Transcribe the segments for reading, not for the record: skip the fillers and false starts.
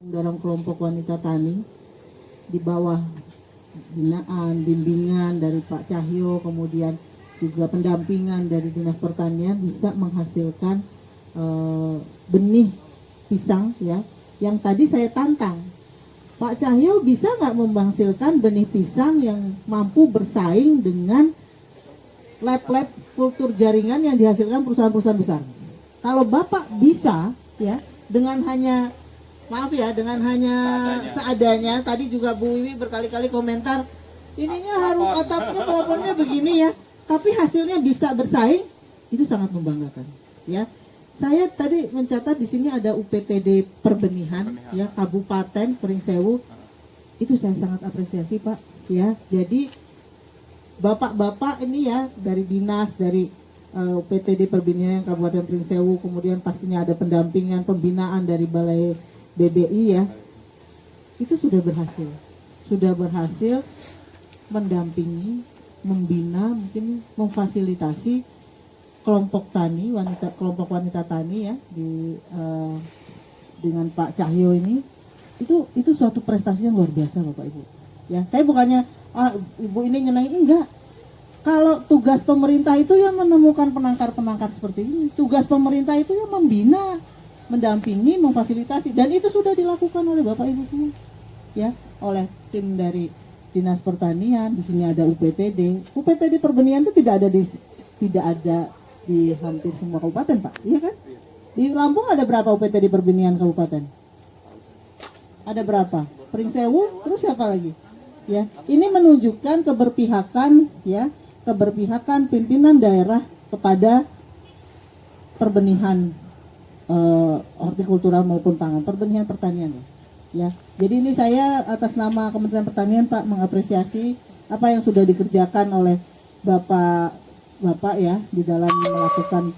dalam kelompok wanita tani di bawah binaan, bimbingan dari Pak Cahyo, kemudian juga pendampingan dari Dinas Pertanian bisa menghasilkan benih pisang ya, yang tadi saya tantang. Pak Cahyo bisa nggak menghasilkan benih pisang yang mampu bersaing dengan lab-lab kultur jaringan yang dihasilkan perusahaan-perusahaan besar? Kalau Bapak bisa ya, dengan hanya dengan hanya seadanya. Tadi juga Bu Wiwi berkali-kali komentar, ininya harus atapnya, pelafonnya begini ya, tapi hasilnya bisa bersaing, itu sangat membanggakan ya. Saya tadi mencatat di sini ada UPTD perbenihan ya, Kabupaten Pringsewu. Itu saya sangat apresiasi Pak ya. Jadi bapak-bapak ini ya, dari dinas, dari UPTD perbenihan Kabupaten Pringsewu, kemudian pastinya ada pendampingan, pembinaan dari Balai BBI ya, itu sudah berhasil mendampingi, membina, mungkin memfasilitasi kelompok wanita tani ya dengan Pak Cahyo ini. Itu suatu prestasi yang luar biasa Bapak Ibu ya. Saya bukannya Ibu ini nyenengin, enggak. Kalau tugas pemerintah itu ya menemukan penangkar-penangkar seperti ini, tugas pemerintah itu ya membina, mendampingi, memfasilitasi, dan itu sudah dilakukan oleh Bapak Ibu semua ya, oleh tim dari Dinas Pertanian. Di sini ada UPTD perbenihan itu tidak ada di hampir semua kabupaten Pak, iya kan? Di Lampung ada berapa UPTD perbenihan kabupaten? Ada berapa? Pringsewu, terus siapa lagi? Ya, ini menunjukkan keberpihakan ya, keberpihakan pimpinan daerah kepada perbenihan hortikultura maupun pangan, perbenihan pertanian ya. Jadi ini saya atas nama Kementerian Pertanian Pak mengapresiasi apa yang sudah dikerjakan oleh Bapak ya di dalam melakukan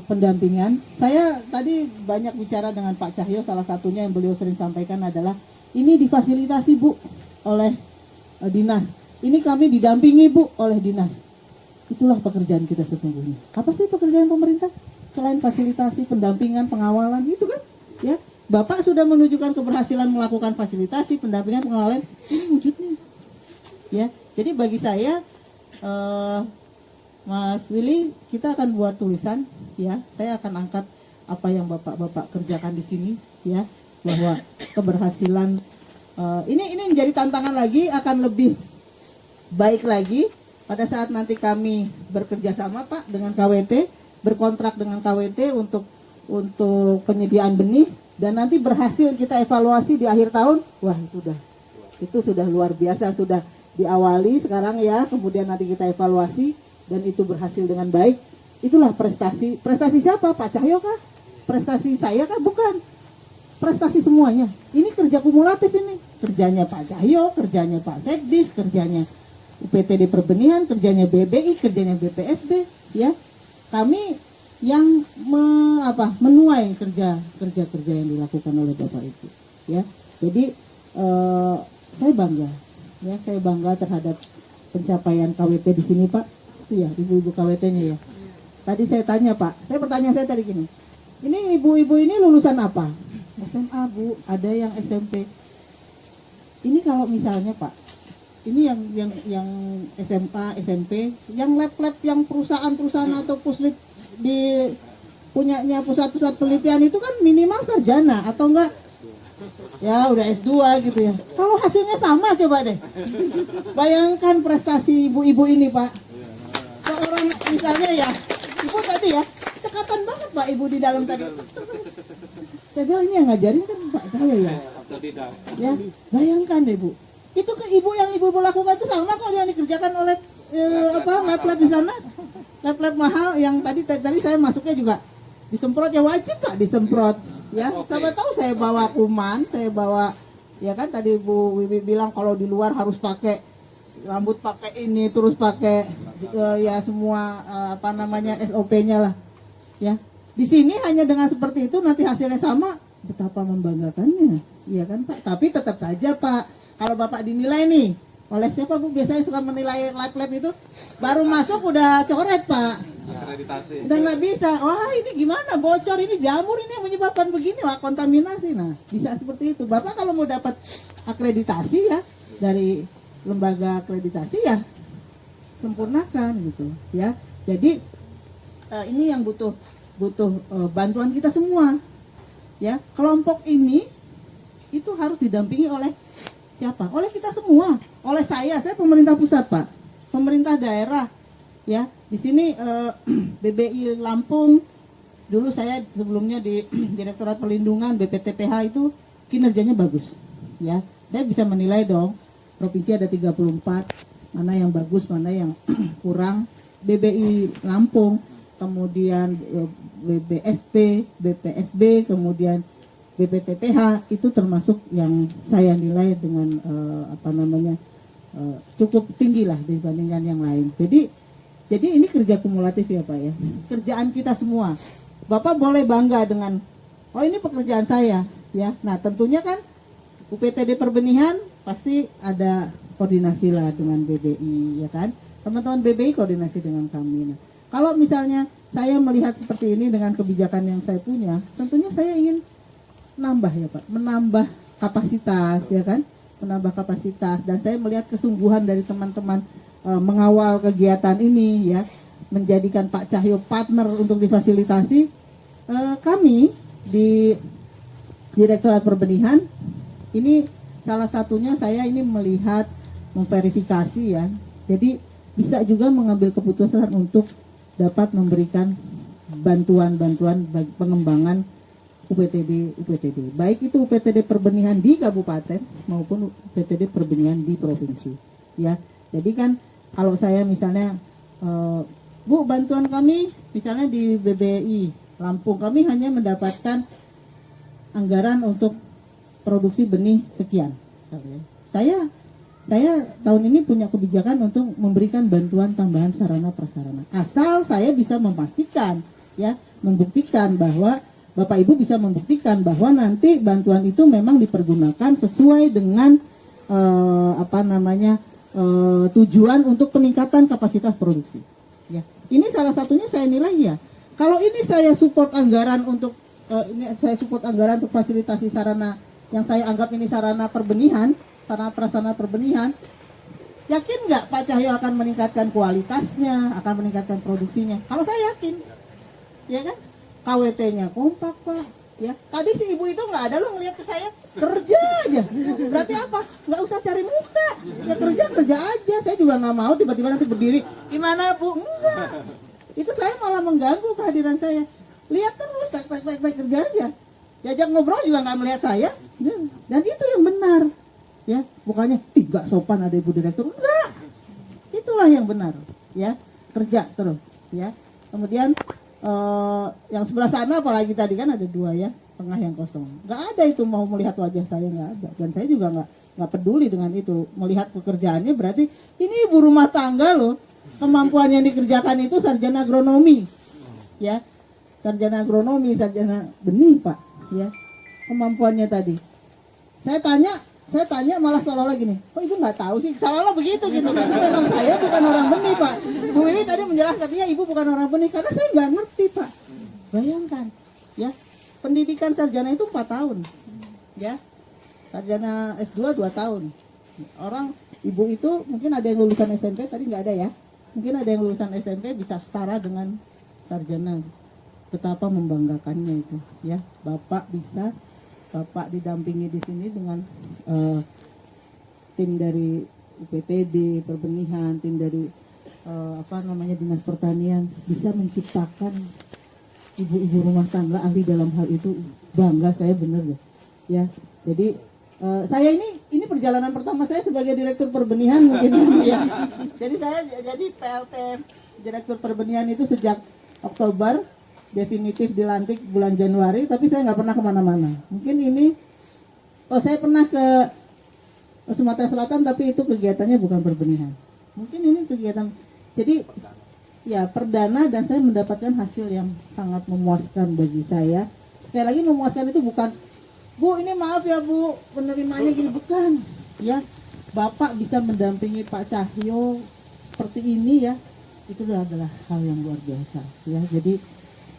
pendampingan. Saya tadi banyak bicara dengan Pak Cahyo, salah satunya yang beliau sering sampaikan adalah ini difasilitasi Bu oleh dinas. Ini kami didampingi Bu oleh dinas. Itulah pekerjaan kita sesungguhnya. Apa sih pekerjaan pemerintah? Selain fasilitasi, pendampingan, pengawalan, gitu kan? Ya, Bapak sudah menunjukkan keberhasilan melakukan fasilitasi, pendampingan, pengawalan. Ini wujudnya, ya. Jadi bagi saya, Mas Willy, kita akan buat tulisan, ya. Saya akan angkat apa yang Bapak kerjakan di sini, ya, bahwa keberhasilan ini menjadi tantangan lagi, akan lebih baik lagi pada saat nanti kami bekerja sama Pak dengan KWT. Berkontrak dengan KWT untuk penyediaan benih, dan nanti berhasil kita evaluasi di akhir tahun. Wah, itu sudah luar biasa, sudah diawali sekarang ya, kemudian nanti kita evaluasi dan itu berhasil dengan baik. Itulah prestasi siapa? Pak Cahyo kah? Prestasi saya kah? Bukan, prestasi semuanya. Ini kerja kumulatif, ini kerjanya Pak Cahyo, kerjanya Pak Sekdis, kerjanya UPTD perbenihan, kerjanya BBI, kerjanya BPSD ya. Kami yang menuai kerja yang dilakukan oleh Bapak itu ya. Jadi saya bangga terhadap pencapaian KWT di sini Pak. Itu ya ibu-ibu KWT-nya ya. Tadi saya tanya Pak, pertanyaan saya tadi gini, ini ibu-ibu ini lulusan apa? SMA Bu, ada yang SMP. Ini kalau misalnya Pak, ini yang SMA, SMP, yang lab-lab, yang perusahaan atau puslit di punyanya pusat-pusat penelitian itu kan minimal sarjana atau enggak ya udah S2 gitu ya. Kalau hasilnya sama, coba deh bayangkan prestasi ibu-ibu ini Pak. Seorang misalnya ya, ibu tadi ya cekatan banget Pak ibu di dalam tadi. Saya bilang ini yang ngajarin kan Pak saya ya. Ya bayangkan deh Bu, itu ke ibu lakukan itu sama kok yang dikerjakan oleh lab-lab di sana, lab-lab mahal yang tadi saya masuknya juga disemprot ya, wajib Pak disemprot ya. Siapa tahu saya bawa kuman, saya bawa ya kan, tadi Bu Wiwi bilang kalau di luar harus pakai rambut, pakai ini, terus pakai ya semua SOP-nya lah ya. Di sini hanya dengan seperti itu nanti hasilnya sama, betapa membanggakannya ya kan Pak. Tapi tetap saja Pak, kalau Bapak dinilai nih oleh siapa Bu? Biasanya suka menilai lab-lab itu baru masuk udah coret Pak Akreditasi. Udah nggak bisa. Wah ini gimana bocor, ini jamur ini yang menyebabkan begini, wah kontaminasi. Nah bisa seperti itu. Bapak kalau mau dapat akreditasi ya dari lembaga akreditasi ya sempurnakan gitu ya. Jadi ini yang butuh bantuan kita semua ya. Kelompok ini itu harus didampingi oleh siapa? Oleh kita semua. Oleh saya pemerintah pusat Pak, pemerintah daerah ya. Di sini BBI Lampung, dulu saya sebelumnya di Direktorat Perlindungan BPTPH itu kinerjanya bagus ya. Saya bisa menilai dong, provinsi ada 34, mana yang bagus, mana yang kurang. BBI Lampung, kemudian BBSP, BPSB, kemudian BPTPH itu termasuk yang saya nilai dengan cukup tinggi lah dibandingkan yang lain. Jadi ini kerja kumulatif ya Pak ya, kerjaan kita semua. Bapak boleh bangga dengan, oh ini pekerjaan saya ya. Nah tentunya kan UPTD Perbenihan pasti ada koordinasi lah dengan BBI ya kan. Teman-teman BBI koordinasi dengan kami. Nah, kalau misalnya saya melihat seperti ini dengan kebijakan yang saya punya, tentunya saya ingin nambah ya Pak, menambah kapasitas ya kan, menambah kapasitas. Dan saya melihat kesungguhan dari teman-teman mengawal kegiatan ini ya, menjadikan Pak Cahyo partner untuk difasilitasi. Kami di Direktorat Perbenihan ini salah satunya saya ini melihat memverifikasi ya, jadi bisa juga mengambil keputusan untuk dapat memberikan bantuan-bantuan pengembangan UPTD, baik itu UPTD Perbenihan di kabupaten maupun UPTD Perbenihan di provinsi ya. Jadi kan kalau saya misalnya Bu, bantuan kami misalnya di BBI Lampung, kami hanya mendapatkan anggaran untuk produksi benih sekian. Saya tahun ini punya kebijakan untuk memberikan bantuan tambahan sarana prasarana. Asal saya bisa memastikan ya, membuktikan bahwa Bapak Ibu bisa membuktikan bahwa nanti bantuan itu memang dipergunakan sesuai dengan tujuan untuk peningkatan kapasitas produksi. Ya, ini salah satunya saya nilai ya. Kalau ini saya support anggaran untuk untuk fasilitasi sarana yang saya anggap ini sarana perbenihan, sarana prasarana perbenihan, yakin nggak Pak Cahyo akan meningkatkan kualitasnya, akan meningkatkan produksinya? Kalau saya yakin, ya kan? KWT-nya kompak Pak. Ya, tadi si ibu itu nggak ada loh ngelihat ke saya, kerja aja. Berarti apa? Nggak usah cari muka, ya kerja aja. Saya juga nggak mau tiba-tiba nanti berdiri. Gimana Bu? Enggak. Itu saya malah mengganggu kehadiran saya. Lihat terus, tek kerja aja. Diajak ngobrol juga nggak melihat saya. Dan itu yang benar. Ya, bukannya tidak sopan ada ibu direktur. Enggak. Itulah yang benar. Ya, kerja terus. Ya. Kemudian yang sebelah sana apalagi tadi kan ada 2 ya, tengah yang kosong. Nggak ada itu mau melihat wajah saya, nggak ada. Dan saya juga nggak peduli dengan itu. Melihat pekerjaannya berarti ini ibu rumah tangga loh. Kemampuan yang dikerjakan itu sarjana agronomi, ya, sarjana agronomi, sarjana benih Pak, ya, kemampuannya tadi. Saya tanya malah seolah-olah gini, kok ibu nggak tahu sih? Seolah-olah begitu gitu, karena memang saya bukan orang benih Pak. Bu Wiwi tadi menjelaskan, ya ibu bukan orang benih, karena saya nggak ngerti Pak. Bayangkan, ya, pendidikan sarjana itu 4 tahun, ya, sarjana S2 2 tahun. Orang ibu itu mungkin ada yang lulusan SMP, tadi nggak ada ya. Mungkin ada yang lulusan SMP bisa setara dengan sarjana. Betapa membanggakannya itu, ya. Bapak bisa, Bapak didampingi di sini dengan tim dari UPTD Perbenihan, tim dari Dinas Pertanian, bisa menciptakan ibu-ibu rumah tangga ahli dalam hal itu. Bangga saya bener ya. Ya, jadi saya ini perjalanan pertama saya sebagai Direktur Perbenihan mungkin ya. Jadi saya jadi PLT Direktur Perbenihan itu sejak Oktober, definitif dilantik bulan Januari, tapi saya nggak pernah kemana-mana. Mungkin ini, saya pernah ke Sumatera Selatan, tapi itu kegiatannya bukan perbenihan. Mungkin ini kegiatan, jadi ya perdana, dan saya mendapatkan hasil yang sangat memuaskan bagi saya. Sekali lagi memuaskan itu bukan, Bu ini maaf ya Bu, penerimanya gini, bukan. Ya, Bapak bisa mendampingi Pak Cahyo seperti ini ya. itu adalah hal yang luar biasa ya. Jadi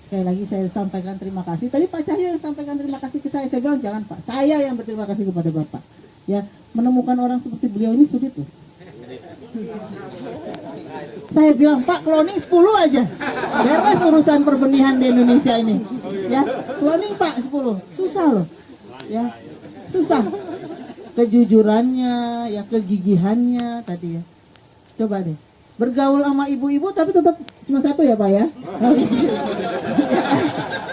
sekali lagi saya sampaikan terima kasih. Tadi Pak Cahyo yang sampaikan terima kasih ke saya bilang jangan Pak, saya yang berterima kasih kepada Bapak ya. Menemukan orang seperti beliau ini sulit loh. Saya bilang Pak, cloning 10 aja beres urusan perbenihan di Indonesia ini ya. Cloning Pak 10 susah loh ya, susah. Kejujurannya ya, kegigihannya tadi ya. Coba deh bergaul sama ibu-ibu tapi tetap cuma satu ya Pak ya.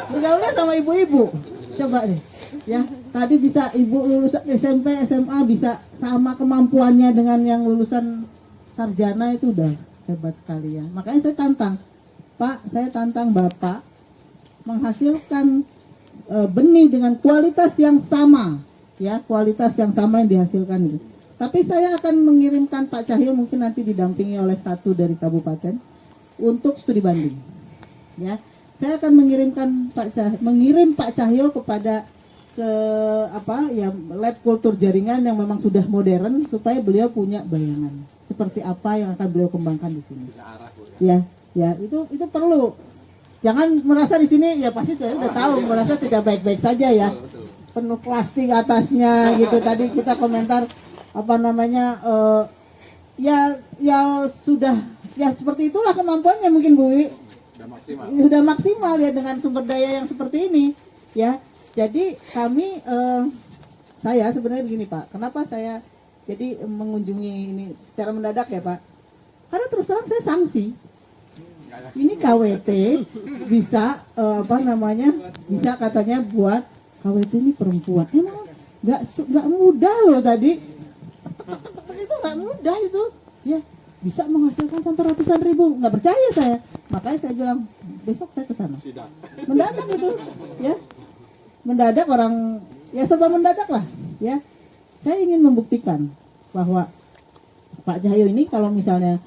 Bergaulnya sama ibu-ibu, coba deh ya. Tadi bisa ibu lulusan SMP SMA bisa sama kemampuannya dengan yang lulusan sarjana, itu udah hebat sekali ya. Makanya saya tantang Pak, saya tantang Bapak menghasilkan benih dengan kualitas yang sama ya, kualitas yang sama yang dihasilkan gitu. Tapi saya akan mengirimkan Pak Cahyo, mungkin nanti didampingi oleh satu dari kabupaten untuk studi banding ya. Saya akan mengirim Pak Cahyo kepada ke lab kultur jaringan yang memang sudah modern, supaya beliau punya bayangan seperti apa yang akan beliau kembangkan di sini ya. Itu perlu. Jangan merasa di sini ya pasti saya udah tahu, merasa tidak baik-baik saja ya, penuh plastik atasnya gitu. Tadi kita komentar ya sudah ya seperti itulah kemampuannya mungkin Bu Wi. Sudah maksimal ya dengan sumber daya yang seperti ini ya. Jadi kami saya sebenarnya begini Pak, kenapa saya jadi mengunjungi ini secara mendadak ya Pak? Karena terus terang saya sanksi. Ini KWT bisa bisa katanya buat KWT ini perempuan. Emang nggak mudah loh tadi. Itu nggak mudah itu. Ya, bisa menghasilkan sampai ratusan ribu. Nggak percaya saya. Makanya saya bilang besok saya ke sana. Mendadak itu, ya. Mendadak orang ya serba mendadak lah, ya. Saya ingin membuktikan bahwa Pak Cahyo ini kalau misalnya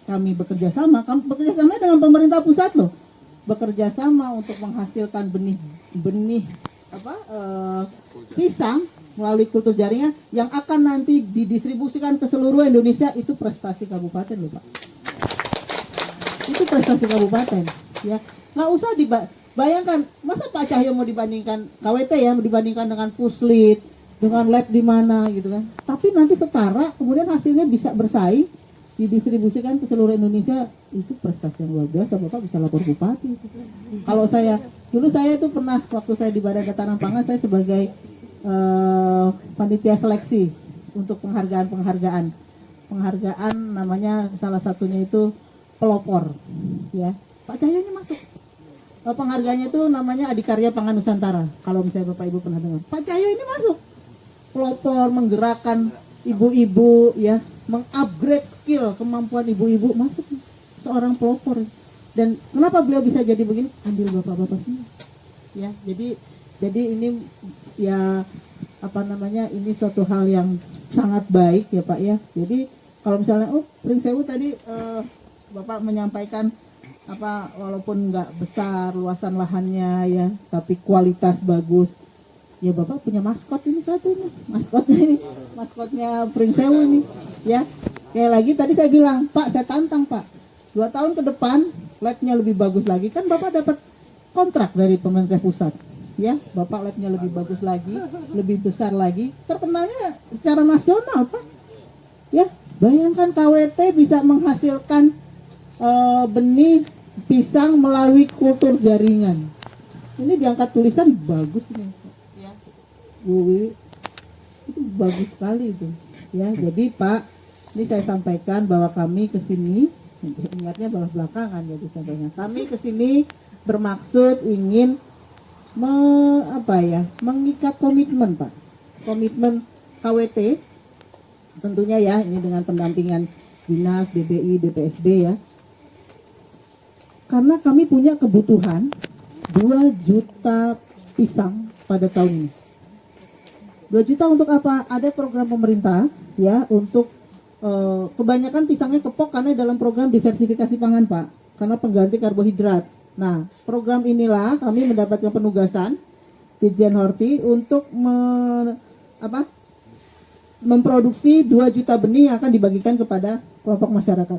kami bekerja sama dengan pemerintah pusat loh, bekerja sama untuk menghasilkan benih pisang melalui kultur jaringan yang akan nanti didistribusikan ke seluruh Indonesia. Itu prestasi kabupaten loh Pak, itu prestasi kabupaten ya. Nggak usah bayangkan, masa Pak Cahyo mau dibandingkan KWT ya, dibandingkan dengan Puslit, dengan lab di mana gitu kan. Tapi nanti setara, kemudian hasilnya bisa bersaing, didistribusikan ke seluruh Indonesia. Itu prestasi yang luar biasa. Bapak bisa lapor bupati. Kalau dulu saya itu pernah, waktu saya di Badan Ketahanan Pangan, saya sebagai panitia seleksi untuk penghargaan namanya, salah satunya itu pelopor ya. Pak Cahyo ini masuk. Penghargaannya itu namanya Adikarya Pangan Nusantara. Kalau misalnya Bapak Ibu pernah dengar, Pak Cahyo ini masuk pelopor, menggerakkan ibu-ibu ya, mengupgrade skill kemampuan ibu-ibu, masuk seorang pelopor. Dan kenapa beliau bisa jadi begini? Ambil bapak-bapak semua ya. Jadi ini ya ini suatu hal yang sangat baik ya Pak ya. Jadi kalau misalnya Pring Sewu tadi Bapak menyampaikan walaupun nggak besar luasan lahannya ya, tapi kualitas bagus ya. Bapak punya maskot ini satu nih, maskotnya Pring Sewu ini ya. Kayak lagi tadi saya bilang Pak, saya tantang Pak, 2 tahun ke depan labnya lebih bagus lagi. Kan Bapak dapat kontrak dari pemerintah pusat ya, Bapak labnya lebih bagus lagi, lebih besar lagi, terkenalnya secara nasional Pak ya. Bayangkan KWT bisa menghasilkan benih pisang melalui kultur jaringan. Ini diangkat tulisan bagus ini ya, Bu, itu bagus sekali itu ya. Jadi Pak, ini saya sampaikan bahwa kami kesini, ingatnya bahwa belakangan ya disampaikan, kami kesini bermaksud ingin mengikat komitmen Pak, komitmen KWT tentunya ya, ini dengan pendampingan Dinas, BBI, BPSD ya. Karena kami punya kebutuhan 2 juta pisang pada tahun ini. 2 juta untuk apa? Ada program pemerintah ya untuk kebanyakan pisangnya kepok karena dalam program diversifikasi pangan Pak, karena pengganti karbohidrat. Nah, program inilah kami mendapatkan penugasan Ditjen Horti untuk memproduksi 2 juta benih yang akan dibagikan kepada kelompok masyarakat.